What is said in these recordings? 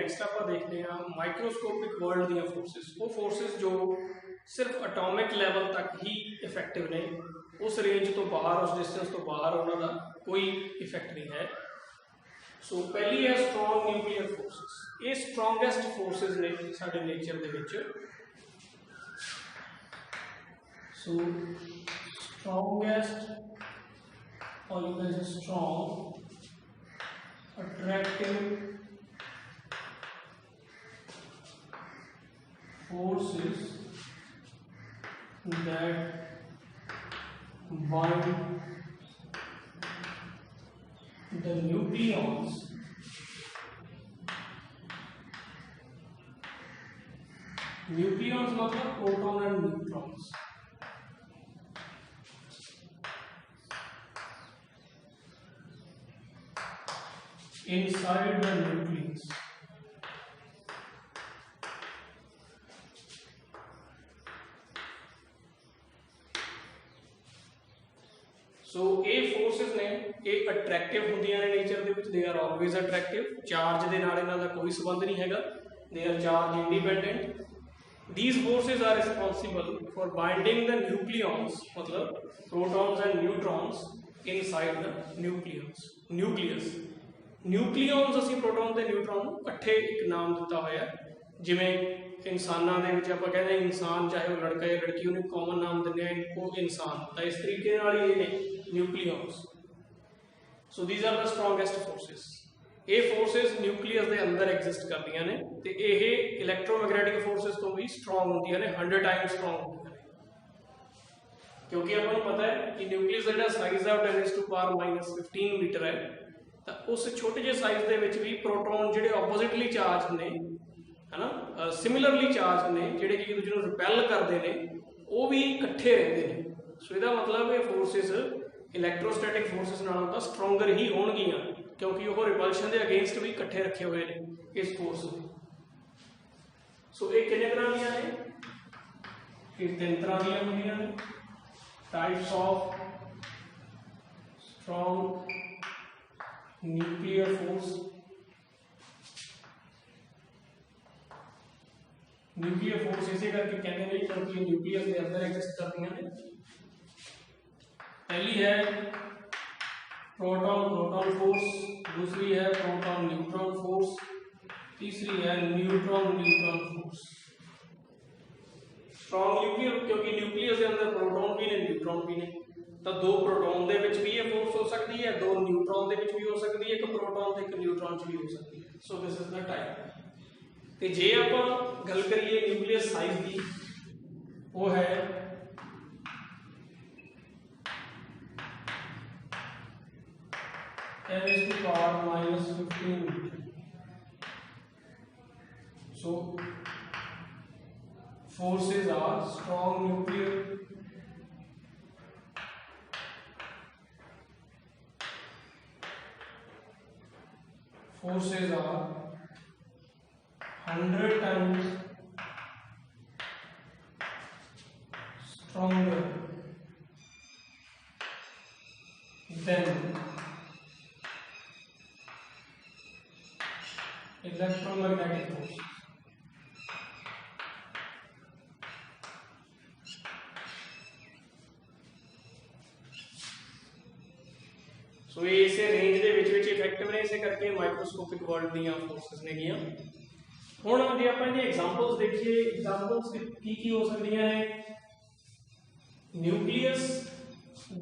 Next आप देखते हैं माइक्रोस्कोपिक वर्ल्ड दी फोर्सिस। वो फोर्सिस जो सिर्फ एटॉमिक लैवल तक ही इफेक्टिव ने, उस रेंज तो बाहर, उस डिस्टेंस तो बाहर उन्होंने कोई इफेक्ट नहीं है। सो पहली है स्ट्रॉन्ग न्यूक्लियर फोर्सिस। ये स्ट्रॉन्गेस्ट फोर्सिस ने साडे नेचर दे विच। सो स्ट्रॉन्गेस्ट और you can say strong attractive forces that bind the nucleons मतलब proton and neutrons. Inside the nucleus. So ये फोर्सेस ने ये अट्रैक्टिव होंदियां ने नेचर दे विच, they are always attractive. Charge दे नाल इन्हां दा कोई संबंध नहीं हैगा, they are charge independent. These forces are responsible for binding the nucleons, मतलब protons and neutrons inside the nucleus। Nucleons असीं प्रोटॉन ते न्यूट्रॉन इकट्ठे एक नाम दिता होया, जिवें इंसानां दे विच आपां कहंदे इंसान चाहे वो लड़का या लड़की, उन्हें कॉमन नाम दिंदे हैं वो इंसान, तो इस तरीके नाल ही ने nucleons. So these are the strongest forces. ये फोर्सिस न्यूक्लियस के अंदर एग्जिस्ट करदियां ने ते ये इलैक्ट्रोमैग्नैटिक फोर्सिस तो भी स्ट्रॉन्ग होंदियां ने, 100 टाइम्स स्ट्रॉन्ग होंदियां ने। क्योंकि आपको पता है कि न्यूक्लियस का साइज है 10⁻⁻15 मीटर है, तो उस छोटे जे साइज के विच भी प्रोटॉन जिहड़े ऑपोजिटली चार्ज ने, है ना, सिमिलरली चार्ज ने, जिहड़े कि एक दूसरे को रिपैल करते हैं, वो भी इकट्ठे रहते हैं। सो इसका मतलब ये फोर्सिस इलैक्ट्रोस्टैटिक फोर्सिस नालों तो स्ट्रोंगर ही होणगियां, क्योंकि वो रिपल्शन के अगेंस्ट भी इकट्ठे रखे हुए हैं इस फोर्स को। सो ये कितने तरह दी ने, ये 3 तरह दी होंदियां ने types of strong nuclear force. Nuclear force इसे करके कहते हैं क्योंकि न्यूक्लियस के अंदर एग्जिस्ट करती हैं। पहली है प्रोटॉन प्रोटॉन फोर्स, दूसरी है प्रोटॉन न्यूट्रॉन फोर्स, तीसरी है neutron neutron force. Strong nuclear क्योंकि न्यूक्लियस के अंदर प्रोटॉन भी ने न्यूट्रॉन भी ने, तो 2 प्रोटॉन दे विच भी ये फोर्स हो सकती है, 2 न्यूट्रॉन दे विच भी हो सकती है, 1 प्रोटॉन ते 1 न्यूट्रॉन च भी हो सकती है। So this is the type. ते जे आपां गल करिए न्यूक्लियस साइज की, वो है 10⁻⁻15 metre. So forces are strong nuclear forces are 100 times stronger than electromagnetic forces। सो ये इसे रेंज के विच इफेक्टिव ने, इसे करके माइक्रोस्कोपिक वर्ल्ड दी फोर्सिस ने गियां। हुण जे आपां इहदी एग्जांपल्स देखिए, एग्जांपल्स की हो सकदियां ने। न्यूक्लियस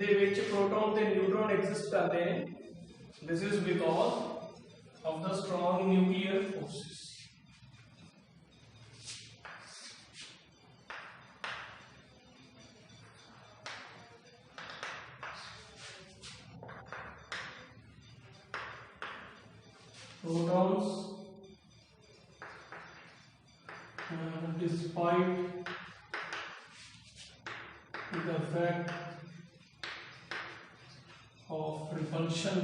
दे विच प्रोटॉन ते न्यूट्रॉन एग्जिस्ट करते हैं, this is because of the strong nuclear forces. Protons, despite the fact of repulsion,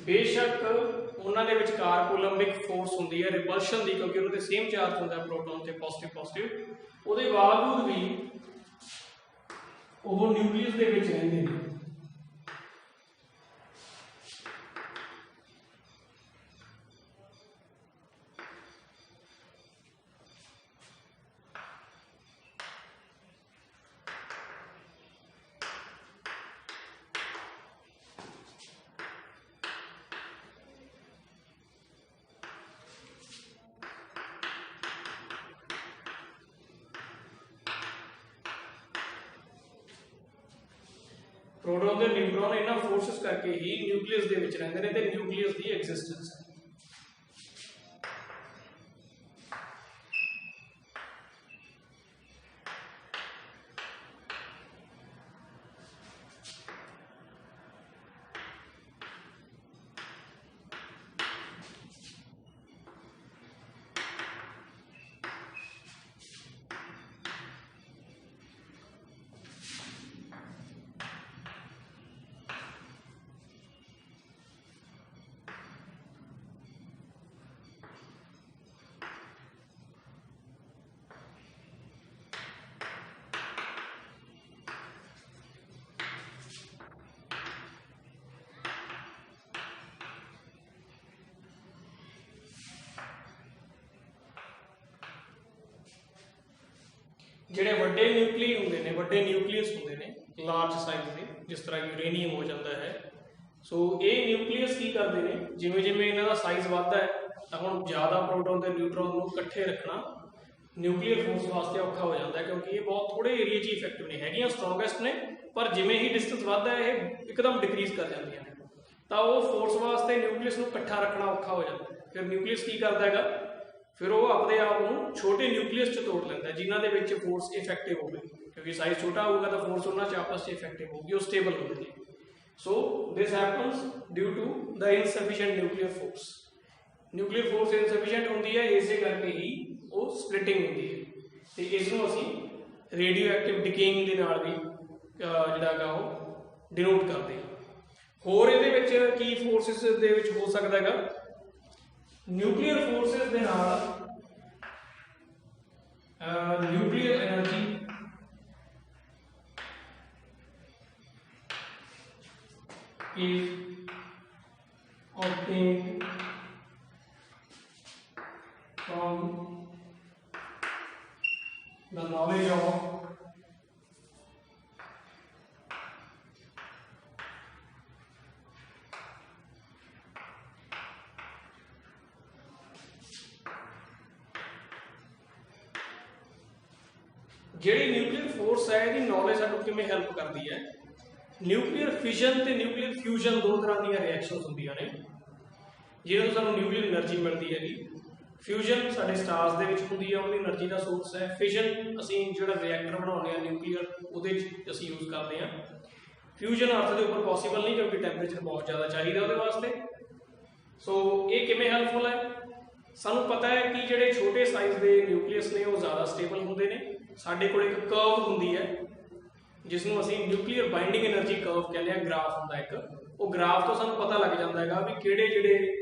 बेशक उन्होंने विचकार कोलंबिक फोर्स होंगी है रिपल्शन की, क्योंकि उन्होंने सेम चार्ज होंगे प्रोटॉन से पॉजिटिव पॉजिटिव, उसके बावजूद भी ਉਹ ਨਿਊਕਲੀਅਸ ਦੇ ਵਿੱਚ ਰਹਿੰਦੇ ਨੇ। प्रोटॉन ਤੇ ਨਿਊਟ੍ਰੋਨ ਇਹਨਾਂ ਫੋਰਸਸ ਕਰਕੇ ਹੀ ਨਿਊਕਲੀਅਸ ਦੇ ਵਿੱਚ ਰਹਿੰਦੇ ਨੇ ਤੇ ਨਿਊਕਲੀਅਸ ਦੀ ਐਗਜ਼ਿਸਟੈਂਸ ਹੈ। ਜਿਹੜੇ ਵੱਡੇ ਨਿਊਕਲੀ ਹੁੰਦੇ ਨੇ, ਵੱਡੇ ਨਿਊਕਲੀਅਸ ਹੁੰਦੇ ਨੇ ਲਾਰਜ ਸਾਈਜ਼ ਦੇ, ਜਿਸ ਤਰ੍ਹਾਂ ਯੂਰੇਨੀਅਮ ਹੋ ਜਾਂਦਾ ਹੈ। ਸੋ ਇਹ ਨਿਊਕਲੀਅਸ ਕੀ ਕਰਦੇ ਨੇ, ਜਿਵੇਂ ਜਿਵੇਂ ਇਹਨਾਂ ਦਾ ਸਾਈਜ਼ ਵੱਧਦਾ ਹੈ ਤਾਂ ਹੁਣ ਜ਼ਿਆਦਾ ਪ੍ਰੋਟੋਨ ਤੇ ਨਿਊਟਰੋਨ ਨੂੰ ਇਕੱਠੇ ਰੱਖਣਾ ਨਿਊਕਲੀਅਰ ਫੋਰਸ ਵਾਸਤੇ ਔਖਾ ਹੋ ਜਾਂਦਾ ਹੈ, ਕਿਉਂਕਿ ਇਹ ਬਹੁਤ ਥੋੜੇ ਏਰੀਆ 'ਚ ਇਫੈਕਟਿਵ ਨੇ, ਹੈਗੀਆਂ ਸਟਰੋਂਗੈਸਟ ਨੇ, ਪਰ ਜਿਵੇਂ ਹੀ ਡਿਸਟੈਂਸ ਵੱਧਦਾ ਹੈ ਇਹ ਇੱਕਦਮ ਡਿਕਰੀਜ਼ ਕਰ ਜਾਂਦੀਆਂ ਨੇ, ਤਾਂ ਉਹ ਫੋਰਸ ਵਾਸਤੇ ਨਿਊਕਲੀਅਸ ਨੂੰ ਇਕੱਠਾ ਰੱਖਣਾ ਔਖਾ ਹੋ ਜਾਂਦਾ। ਫਿਰ ਨਿਊਕਲੀਅਸ ਕੀ ਕਰਦਾ ਹੈਗਾ, ਫਿਰ ਉਹ ਆਪਣੇ ਆਪ ਨੂੰ ਛੋਟੇ ਨਿਊਕਲੀਅਸ 'ਚ ਤੋੜ ਲੈਂਦਾ ਜਿਨ੍ਹਾਂ ਦੇ ਵਿੱਚ ਫੋਰਸ ਇਫੈਕਟਿਵ ਹੋਵੇ, ਕਿਉਂਕਿ ਸਾਈਜ਼ ਛੋਟਾ ਹੋਊਗਾ ਤਾਂ ਫੋਰਸ ਉਹਨਾਂ 'ਚ ਆਪਸ 'ਚ ਇਫੈਕਟਿਵ ਹੋਊਗੀ, ਉਹ ਸਟੇਬਲ ਹੋਵੇਗੀ। So this happens due to the insufficient nuclear force. Nuclear force insufficient ਹੁੰਦੀ ਹੈ, ਇਸੇ ਕਰਕੇ ਹੀ ਉਹ ਸਪਲਿਟਿੰਗ ਹੁੰਦੀ ਹੈ, ਤੇ ਇਸ ਨੂੰ ਅਸੀਂ ਰੇਡੀਓ ਐਕਟਿਵ ਡਿਕੇਇੰਗ ਦੇ ਨਾਲ ਵੀ ਜਿਹੜਾ ਹੈਗਾ ਉਹ ਡਿਨੋਟ ਕਰਦੇ ਹਾਂ। ਹੋਰ ਇਹਦੇ ਵਿੱਚ ਕੀ ਫੋਰਸਿਸ ਦੇ ਵਿੱਚ ਹੋ ਸਕਦਾ ਹੈਗਾ, ਨਿਊਕਲੀਅਰ ਫੋਰਸਿਸ ਦੇ ਨਾਲ nuclear energy is obtained from the knowledge of ਜਿਹੜੀ ਨਿਊਕਲੀਅਰ ਫੋਰਸ ਹੈ ਇਹਦੀ ਨੌਲੇਜ ਸਾਨੂੰ ਕਿਵੇਂ ਹੈਲਪ ਕਰਦੀ ਹੈ। ਨਿਊਕਲੀਅਰ ਫਿਜ਼ਨ ਤੇ ਨਿਊਕਲੀਅਰ ਫਿਊਜ਼ਨ ਦੋ ਤਰ੍ਹਾਂ ਦੀਆਂ ਰਿਐਕਸ਼ਨਸ ਹੁੰਦੀਆਂ ਨੇ, ਜਿਹਨਾਂ ਤੋਂ ਸਾਨੂੰ ਨਿਊਕਲੀਅਰ એનર્ਜੀ ਮਿਲਦੀ ਹੈਗੀ। ਫਿਊਜ਼ਨ ਸਾਡੇ ਸਟਾਰਸ ਦੇ ਵਿੱਚ ਹੁੰਦੀ ਹੈ, ਉਹਦੀ એનર્ਜੀ ਦਾ ਸੋਰਸ ਹੈ। ਫਿਜ਼ਨ ਅਸੀਂ ਜਿਹੜਾ ਰਿਐਕਟਰ ਬਣਾਉਂਦੇ ਹਾਂ ਨਿਊਕਲੀਅਰ, ਉਹਦੇ 'ਚ ਅਸੀਂ ਯੂਜ਼ ਕਰਦੇ ਹਾਂ। ਫਿਊਜ਼ਨ ਅਰਥ ਦੇ ਉੱਪਰ ਪੋਸੀਬਲ ਨਹੀਂ, ਕਿਉਂਕਿ ਟੈਂਪਰੇਚਰ ਬਹੁਤ ਜ਼ਿਆਦਾ ਚਾਹੀਦਾ ਉਹਦੇ ਵਾਸਤੇ। ਸੋ ਇਹ ਕਿਵੇਂ ਹੈਲਪਫੁਲ ਹੈ, ਸਾਨੂੰ ਪਤਾ ਹੈ ਕਿ ਜਿਹੜੇ ਛੋਟੇ ਸਾਈਜ਼ ਦੇ ਨਿਊਕਲੀਅਸ ਨੇ ਉਹ ਜ਼ਿਆਦਾ ਸਟੇਬਲ ਹੁੰਦੇ ਨੇ। ਸਾਡੇ ਕੋਲ ਇੱਕ ਕਰਵ ਹੁੰਦੀ ਹੈ ਜਿਸ ਨੂੰ ਅਸੀਂ ਨਿਊਕਲੀਅਰ ਬਾਈਂਡਿੰਗ એનર્ਜੀ ਕਰਵ ਕਹਿੰਦੇ ਹਾਂ, ਗ੍ਰਾਫ ਹੁੰਦਾ ਇੱਕ। ਉਹ ਗ੍ਰਾਫ ਤੋਂ ਸਾਨੂੰ ਪਤਾ ਲੱਗ ਜਾਂਦਾ ਹੈਗਾ ਵੀ ਕਿਹੜੇ ਜਿਹੜੇ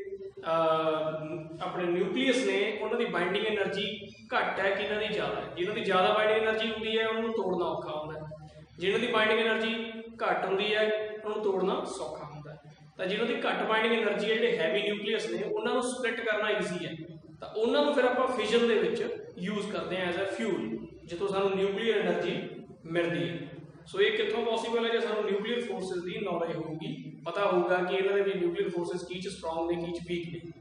ਆਪਣੇ ਨਿਊਕਲੀਅਸ ਨੇ ਉਹਨਾਂ ਦੀ ਬਾਈਂਡਿੰਗ એનર્ਜੀ ਘੱਟ ਹੈ, ਕਿਹਨਾਂ ਦੀ ਜ਼ਿਆਦਾ ਹੈ। ਜਿਹਨਾਂ ਦੀ ਜ਼ਿਆਦਾ ਬਾਈਂਡਿੰਗ એનર્ਜੀ ਹੁੰਦੀ ਹੈ ਉਹਨਾਂ ਨੂੰ ਤੋੜਨਾ ਔਖਾ ਹੁੰਦਾ ਹੈ, ਜਿਹਨਾਂ ਦੀ ਬਾਈਂਡਿੰਗ એનર્ਜੀ ਘੱਟ ਹੁੰਦੀ ਹੈ ਉਹਨਾਂ ਨੂੰ ਤੋੜਨਾ ਸੌਖਾ ਹੁੰਦਾ ਹੈ। ਤਾਂ ਜਿਹਨਾਂ ਦੀ ਘੱਟ ਬਾਈਂਡਿੰਗ એનર્ਜੀ ਹੈ, ਜਿਹੜੇ ਹੈਵੀ ਨਿਊਕਲੀਅਸ ਨੇ, ਉਹਨਾਂ ਨੂੰ ਸਪਲਿਟ ਕਰਨਾ ਈਜ਼ੀ ਹੈ, ਤਾਂ ਉਹਨਾਂ ਨੂੰ ਫਿਰ ਆਪਾਂ ਫਿਜ਼ਨ ਦੇ ਵਿੱਚ ਯੂਜ਼ ਕਰਦੇ ਹਾਂ ਐਜ਼ ਅ ਫਿਊਲ, ਜਿੱਥੋਂ ਸਾਨੂੰ ਨਿਊਕਲੀਅਰ એનર્ਜੀ ਮਿਲਦੀ ਹੈ। ਸੋ ਇਹ ਕਿੱਥੋਂ ਪੋਸੀਬਲ ਹੈ, ਜੇ ਸਾਨੂੰ ਨਿਊਕਲੀਅਰ ਫੋਰਸਿਸ ਦੀ ਨੌਲੇਜ ਹੋਊਗੀ, ਪਤਾ ਹੋਊਗਾ ਕਿ ਇਹਨਾਂ ਦੇ ਵੀ ਨਿਊਕਲੀਅਰ ਫੋਰਸਿਸ ਕੀ 'ਚ ਸਟਰੋਂਗ ਨੇ, ਕੀ 'ਚ ਵੀਕ ਨੇ।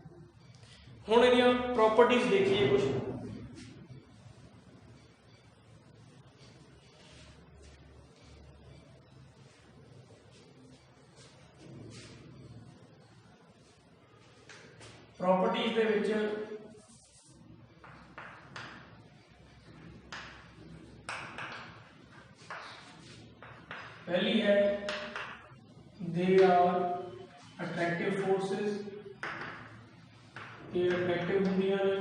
ਹੁਣ ਇਹਦੀਆਂ ਪ੍ਰੋਪਰਟੀਜ਼ ਦੇਖੀਏ ਕੁਝ। ਪ੍ਰੋਪਰਟੀਜ਼ ਦੇ ਵਿੱਚ पहली है दे आर अट्रैक्टिव फोर्सेस, ये अट्रैक्टिव होंदियां ने।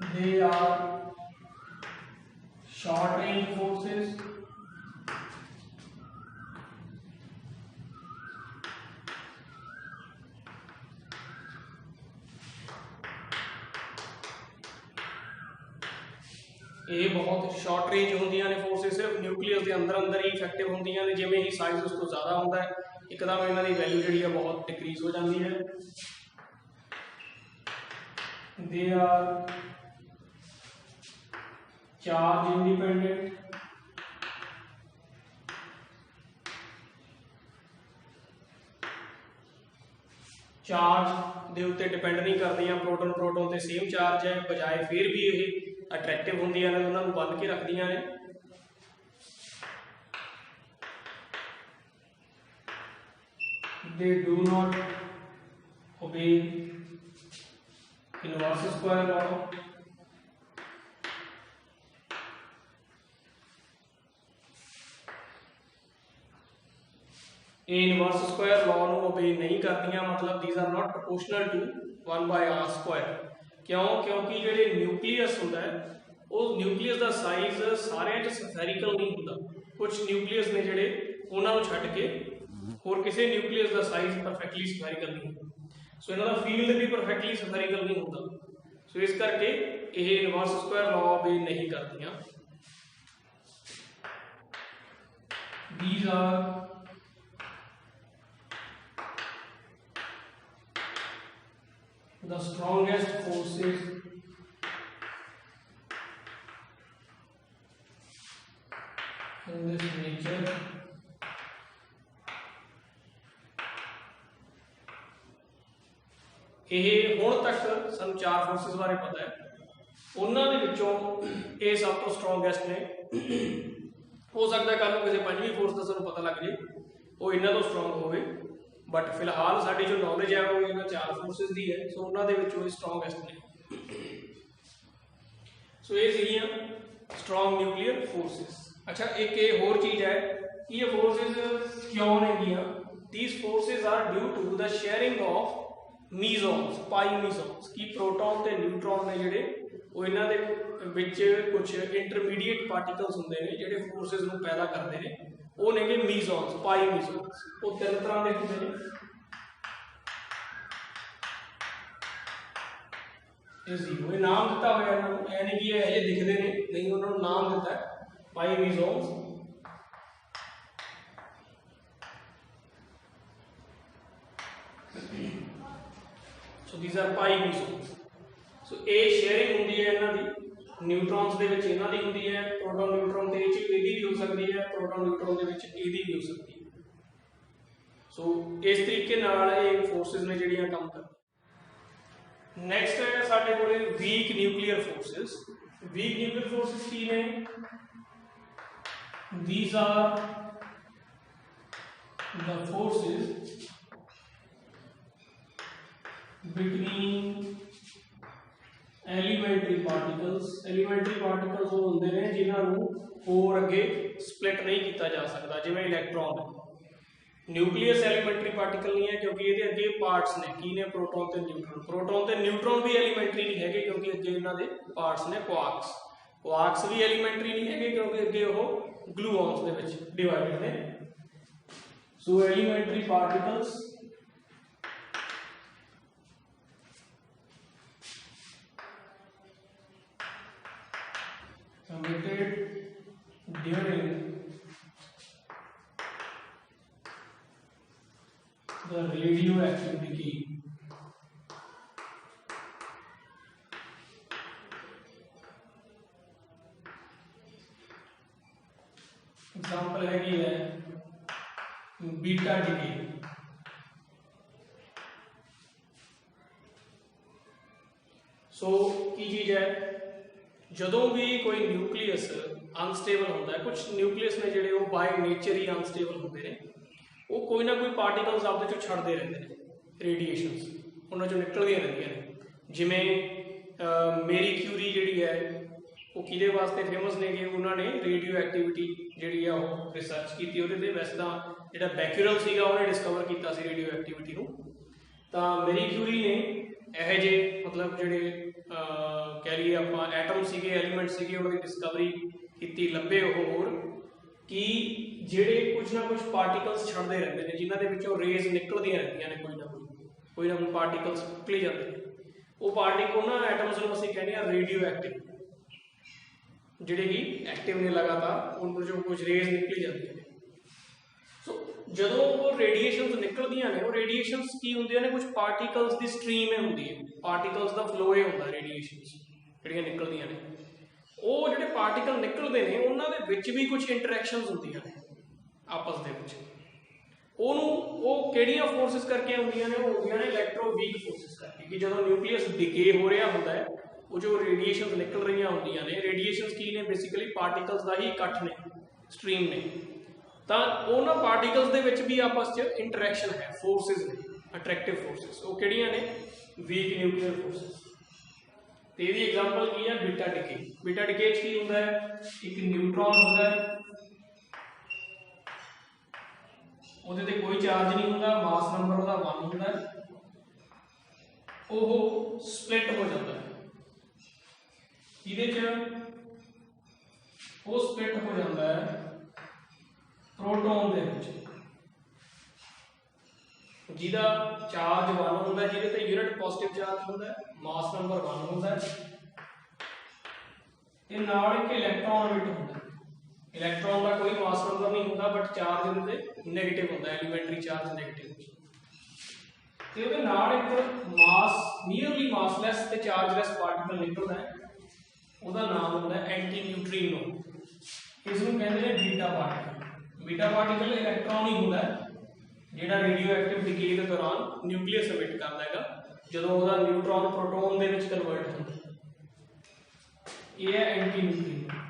They are short range forces, ये बहुत शॉर्ट रेंज होंदियां ने फोर्सेस, सिर्फ न्यूक्लियस के अंदर अंदर ही इफेक्टिव होंदियां ने। जिवें ही साइज उस तो ज़्यादा होंदा है एकदम इन्हां दी वैल्यू जिहड़ी है बहुत डिक्रीज हो जाती है। They are charge independent, charge दे उत्ते डिपेंड नहीं करदियां, प्रोटोन प्रोटोन ते सेम चार्ज है, बजाय फिर भी ये अट्रैक्टिव होंदियां ने, उन्हां नूं बन के रखदियां ने। They do not obey inverse square law, inverse square law नूं ओबे नहीं करदियां, मतलब these are not proportional to 1/r square. क्यों? क्योंकि जिहड़े न्यूक्लियस हुंदा है वो न्यूक्लियस का साइज सारे स्फेरिकल नहीं हुंदा, कुछ न्यूक्लियस ने जिहड़े उन्हां नूं छड्ड के होर किसी न्यूक्लियस का साइज परफेक्टली स्फेरिकल नहीं हुंदा। सो इन्हां दा फील्ड भी परफेक्टली स्फेरिकल नहीं हुंदा। सो इस करके ये इनवर्स स्क्वायर लॉ ओबे नहीं करदियां। These are the strongest forces in this nature, ਇਹ ਹੁਣ तक ਸਾਨੂੰ 4 फोर्सेस बारे पता है, उन्होंने विचों ये सब तो स्ट्रोंगेस्ट ने। हो सकता है कल किसी 5वीं फोर्स का सानू पता लग जाए वो इन्हों तो स्ट्रोंग होवे, बट फिलहाल साड़ी जो नॉलेज है वो इन्होंने 4 फोर्सेस की है। सो उन्होंने स्ट्रोंगेस्ट ने। सो ये सीगियां स्ट्रोंग न्यूक्लियर फोर्सेस। अच्छा, एक ये होर चीज़ है कि ये फोर्सेस क्यों नेगियां? These forces are due to the sharing of mesons, pi mesons, की प्रोटोन ते न्यूट्रॉन ने जिहड़े वो इन्हां दे विच कुछ इंटरमीडिएट पार्टिकल्स हुंदे ने जिहड़े फोर्सेस नूं पैदा करदे ने, वो नेगे मीजोन्स, पाई मीजोन्स। वो 3 तरह के होंदे ने। ये नाम दिता हुआ इन्होंने, ऐ नहीं कि ये दिखते हैं, नहीं उन्होंने नाम दिता है पाई मीजोन्स। सो दीज आर पाई मीजोन्स। सो ये शेयरिंग होंदी है इन्हां दी, न्यूट्रॉन्स दे विच इन्हां दी हुंदी है, प्रोटॉन न्यूट्रॉन दे विच इहदी भी हो सकती है, प्रोटॉन न्यूट्रॉन दे विच इहदी भी हो सकती है। सो इस तरीके नाल ये फोर्सेस ने जिहड़ियां काम करदियां। नैक्सट है साडे कोले weak nuclear forces. Weak nuclear forces की ने? These are the forces between elementary particles. Elementary particles वो होंदे ने जिन्हों होर अगे स्प्लिट नहीं किया जा सकता, जिवें इलैक्ट्रॉन है। न्यूक्लियस एलीमेंट्री पार्टिकल नहीं है क्योंकि ये अगे पार्ट्स ने की ने, प्रोटॉन ते न्यूट्रॉन। प्रोटॉन ते न्यूट्रॉन भी एलीमेंट्री नहीं है क्योंकि अगे इन्हां दे पार्ट्स ने क्वार्क्स। क्वार्क्स भी एलीमेंट्री नहीं है क्योंकि अगे वो ग्लूऑन्स दे विच डिवाइडेड ने। So elementary particles emitted during the radioactivity example है कि है बीटा डिके। सो की चीज है, जदों भी कोई न्यूक्लियस अनस्टेबल होता है, कुछ न्यूक्लियस ने जिहड़े वो बाय नेचर ही अनस्टेबल होंदे ने, वो कोई ना कोई पार्टिकल्स आपदे चों छड्डदे रहंदे ने, रेडिएशनस उन्हां चों निकलदियां रहिंदियां ने। जिवें मेरी क्यूरी जिहड़ी है वो किहदे वास्ते फेमस ने कि उन्होंने रेडियो एक्टिविटी जिहड़ी है वो रिसर्च की उहदे ते। वैसे तां जिहड़ा बैक्यूरल सीगा उहने डिस्कवर कीता सी रेडियो एक्टिविटी नूं, तां मेरी क्यूरी ने यह जे मतलब जिहड़े कह लीए आपां एटम सीगे, एलीमेंट सीगे, उन्होंने डिस्कवरी की, लभे होर कि जिहड़े कुछ ना कुछ पार्टिकल्स छड्डदे रहंदे ने, जिन्हां दे विचों रेज निकलदियां रहंदियां ने, कोई ना कोई पार्टिकल्स निकली जाते हैं। वो पार्टिकल ना एटम्स नूं असीं कहने आ रेडियो एक्टिव। ਜਿਹੜੇ ਕਿ ਐਕਟਿਵ ਨੇ ਲਗਾਤਾਰ ਉਹਨਾਂ ਚੋਂ ਕੁਝ ਰੇਜ਼ ਨਿਕਲੀ ਜਾਂਦੀਆਂ ਨੇ। ਸੋ ਜਦੋਂ ਉਹ ਰੇਡੀਏਸ਼ਨਸ ਨਿਕਲਦੀਆਂ ਨੇ ਉਹ ਰੇਡੀਏਸ਼ਨਸ ਕੀ ਹੁੰਦੀਆਂ ਨੇ, ਕੁਝ ਪਾਰਟੀਕਲਸ ਦੀ ਸਟਰੀਮ ਹੁੰਦੀ ਹੈ, ਪਾਰਟੀਕਲਸ ਦਾ ਫਲੋ ਹੁੰਦਾ ਰੇਡੀਏਸ਼ਨਸ ਜਿਹੜੀਆਂ ਨਿਕਲਦੀਆਂ ਨੇ। ਉਹ ਜਿਹੜੇ ਪਾਰਟੀਕਲ ਨਿਕਲਦੇ ਨੇ ਉਹਨਾਂ ਦੇ ਵਿੱਚ ਵੀ ਕੁਝ ਇੰਟਰੈਕਸ਼ਨਸ ਹੁੰਦੀਆਂ ਨੇ ਆਪਸ ਦੇ ਵਿੱਚ। ਉਹਨੂੰ ਉਹ ਕਿਹੜੀਆਂ ਫੋਰਸਿਸ ਕਰਕੇ ਹੁੰਦੀਆਂ ਨੇ, ਉਹ ਹੁੰਦੀਆਂ ਨੇ ਇਲੈਕਟ੍ਰੋਵੀਕ ਫੋਰਸਿਸ ਕਰਕੇ, ਕਿ ਜਦੋਂ ਨਿਊਕਲੀਅਸ ਡਿਕੇ ਹੋ ਰਿਹਾ ਹੁੰਦਾ ਹੈ ਉਹ ਜੋ ਰੇਡੀਏਸ਼ਨਸ ਨਿਕਲ ਰਹੀਆਂ ਹੁੰਦੀਆਂ ਨੇ, ਰੇਡੀਏਸ਼ਨਸ ਕੀ ਨੇ, ਬੇਸਿਕਲੀ ਪਾਰਟੀਕਲਸ ਦਾ ਹੀ ਇਕੱਠ ਨੇ, ਸਟਰੀਮ ਨੇ, ਤਾਂ ਉਹਨਾਂ ਪਾਰਟੀਕਲਸ ਦੇ ਵਿੱਚ ਵੀ ਆਪਸ 'ਚ ਇੰਟਰੈਕਸ਼ਨ ਹੈ, ਫੋਰਸਿਸ ਨੇ, ਅਟਰੈਕਟਿਵ ਫੋਰਸਿਸ। ਉਹ ਕਿਹੜੀਆਂ ਨੇ, ਵੀਕ ਨਿਊਕਲੀਅਰ ਫੋਰਸਿਸ। ਤੇ ਇਹਦੀ ਐਗਜ਼ਾਮਪਲ ਕੀ ਹੈ, ਬੀਟਾ ਡਿਕੇ। ਬੀਟਾ ਡਿਕੇ 'ਚ ਕੀ ਹੁੰਦਾ ਹੈ, ਇੱਕ ਨਿਊਟਰੋਨ ਹੁੰਦਾ ਹੈ, ਉਹਦੇ ਤੇ ਕੋਈ ਚਾਰਜ ਨਹੀਂ ਹੁੰਦਾ, ਮਾਸ ਨੰਬਰ ਉਹਦਾ 1 ਹੁੰਦਾ ਹੈ, ਉਹ ਸਪਲਿਟ ਹੋ ਜਾਂਦਾ ਹੈ। ਇਹਦੇ 'ਚ ਉਹ ਸਪਲਿਟ ਹੋ ਜਾਂਦਾ ਹੈ ਪ੍ਰੋਟੋਨ ਦੇ ਵਿੱਚ, ਜਿਹਦਾ ਚਾਰਜ 1 ਹੁੰਦਾ, ਜਿਹਦੇ ਤੇ ਯੂਨਿਟ ਪੋਜ਼ਿਟਿਵ ਚਾਰਜ ਹੁੰਦਾ, ਮਾਸ ਨੰਬਰ 1 ਹੁੰਦਾ, ਤੇ ਨਾਲ ਇੱਕ ਇਲੈਕਟ੍ਰੋਨ ਬਿਟ ਹੁੰਦਾ। ਇਲੈਕਟ੍ਰੋਨ ਦਾ ਕੋਈ ਮਾਸ ਨੰਬਰ ਨਹੀਂ ਹੁੰਦਾ, ਬਟ ਚਾਰਜ ਉਹਦੇ ਤੇ ਨੈਗੇਟਿਵ ਹੁੰਦਾ, ਐਲੀਮੈਂਟਰੀ ਚਾਰਜ ਨੈਗੇਟਿਵ। ਤੇ ਉਹਦੇ ਨਾਲ ਇੱਕ ਮਾਸ ਨੀਅਰਲੀ ਮਾਸਲੈਸ ਤੇ ਚਾਰਜਲੈਸ ਪਾਰਟੀਕਲ ਨਿਕਲਦਾ ਹੈ, ਉਹਦਾ ਨਾਮ ਹੁੰਦਾ ਐਂਟੀ ਨਿਊਟਰੀਨੋ। ਇਸ ਨੂੰ ਕਹਿੰਦੇ ਨੇ ਬੀਟਾ ਪਾਰਟੀਕਲ। ਬੀਟਾ ਪਾਰਟੀਕਲ ਇਲੈਕਟ੍ਰੋਨ ਹੀ ਹੁੰਦਾ ਜਿਹੜਾ ਰੇਡੀਓ ਐਕਟਿਵ ਡਿਕੇ ਦੇ ਦੌਰਾਨ ਨਿਊਕਲੀਅਸ ਐਮਿਟ ਕਰਦਾ ਹੈਗਾ, ਜਦੋਂ ਉਹਦਾ ਨਿਊਟਰੋਨ ਪ੍ਰੋਟੋਨ ਦੇ ਵਿੱਚ ਕਨਵਰਟ ਹੁੰਦਾ। ਇਹ ਹੈ ਐਂਟੀ ਨਿਊਟਰੀਨੋ।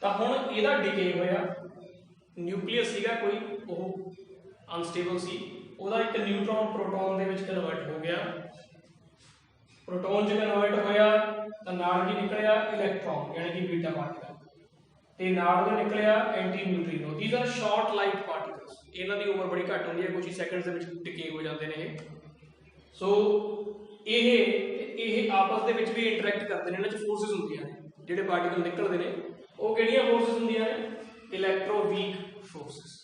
ਤਾਂ ਹੁਣ ਇਹਦਾ ਡਿਕੇ ਹੋਇਆ, ਨਿਊਕਲੀਅਸ ਸੀਗਾ ਕੋਈ, ਉਹ ਅਨਸਟੇਬਲ ਸੀ, ਉਹਦਾ ਇੱਕ ਨਿਊਟਰੋਨ ਪ੍ਰੋਟੋਨ ਦੇ ਵਿੱਚ ਕਨਵਰਟ ਹੋ ਗਿਆ, ਪ੍ਰੋਟੋਨ 'ਚ ਕਨਵਰਟ ਹੋਇਆ ਤਾਂ ਨਾਲ ਕੀ ਨਿਕਲਿਆ, ਇਲੈਕਟ੍ਰੋਨ, ਯਾਨੀ ਕਿ ਬੀਟਾ ਪਾਰਟੀਕਲ, ਤੇ ਨਾਲ ਉਹਦਾ ਨਿਕਲਿਆ anti neutrino. These are short light particles. ਇਹਨਾਂ ਦੀ ਉਮਰ ਬੜੀ ਘੱਟ ਹੁੰਦੀ ਹੈ, ਕੁਝ ਹੀ ਸੈਕਿੰਡਸ ਦੇ ਵਿੱਚ ਡਿਕੇ ਹੋ ਜਾਂਦੇ ਨੇ ਇਹ। ਸੋ ਇਹ ਆਪਸ ਦੇ ਵਿੱਚ ਵੀ ਇੰਟਰੈਕਟ ਕਰਦੇ ਨੇ, ਇਹਨਾਂ 'ਚ ਫੋਰਸਿਸ ਹੁੰਦੀਆਂ ਨੇ, ਜਿਹੜੇ ਪਾਰਟੀਕਲ ਨਿਕਲਦੇ ਨੇ ਉਹ ਕਿਹੜੀਆਂ ਫੋਰਸਿਸ ਹੁੰਦੀਆਂ ਨੇ, electroweak forces.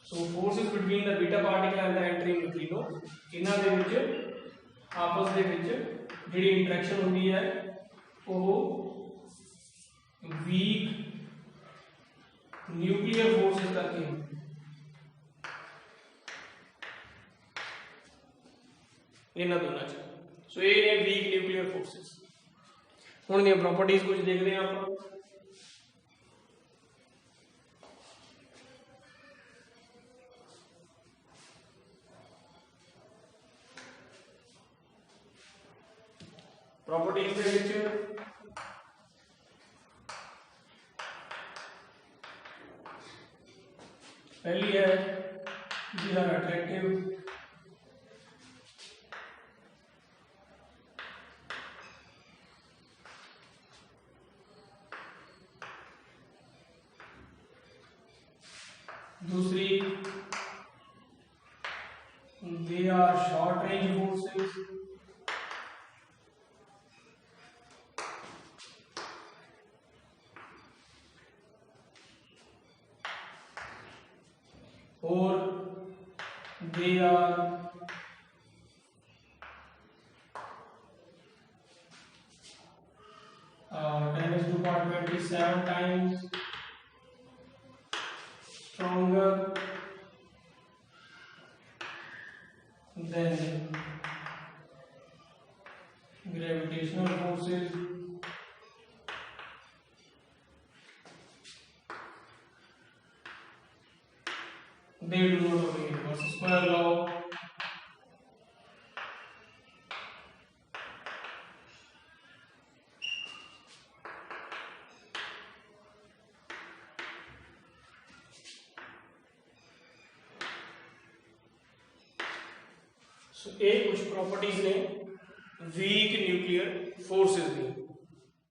So forces between the beta particle and the anti neutrino, ਇਹਨਾਂ ਦੇ ਵਿੱਚ ਆਪਸ ਦੇ ਵਿੱਚ ਜਿਹੜੀ ਇੰਟਰੈਕਸ਼ਨ ਹੁੰਦੀ ਹੈ ਉਹ ਵੀਕ ਨਿਊਕਲੀਅਰ ਫੋਰਸਿਸ ਕਰਕੇ ਹੁੰਦੀ ਹੈ। ਇਹਨਾਂ ਦੋਨਾਂ 'ਚ। ਸੋ ਇਹ ਨੇ ਵੀਕ ਨਿਊਕਲੀਅਰ ਫੋਰਸਿਸ। ਹੁਣ ਇਹਦੀਆਂ ਪ੍ਰੋਪਰਟੀਜ਼ ਕੁਝ ਦੇਖਦੇ ਹਾਂ ਆਪਾਂ। ਪ੍ਰੋਪਰਟੀਜ਼ ਦੇ ਵਿੱਚ पहली है these are attractive, दूसरी they are short range forces, और they are 10⁻27 times stronger than gravitational forces, they do not obey Newton's square law, सो ये कुछ प्रॉपर्टीज ने वीक न्यूक्लियर फोर्सेस दी।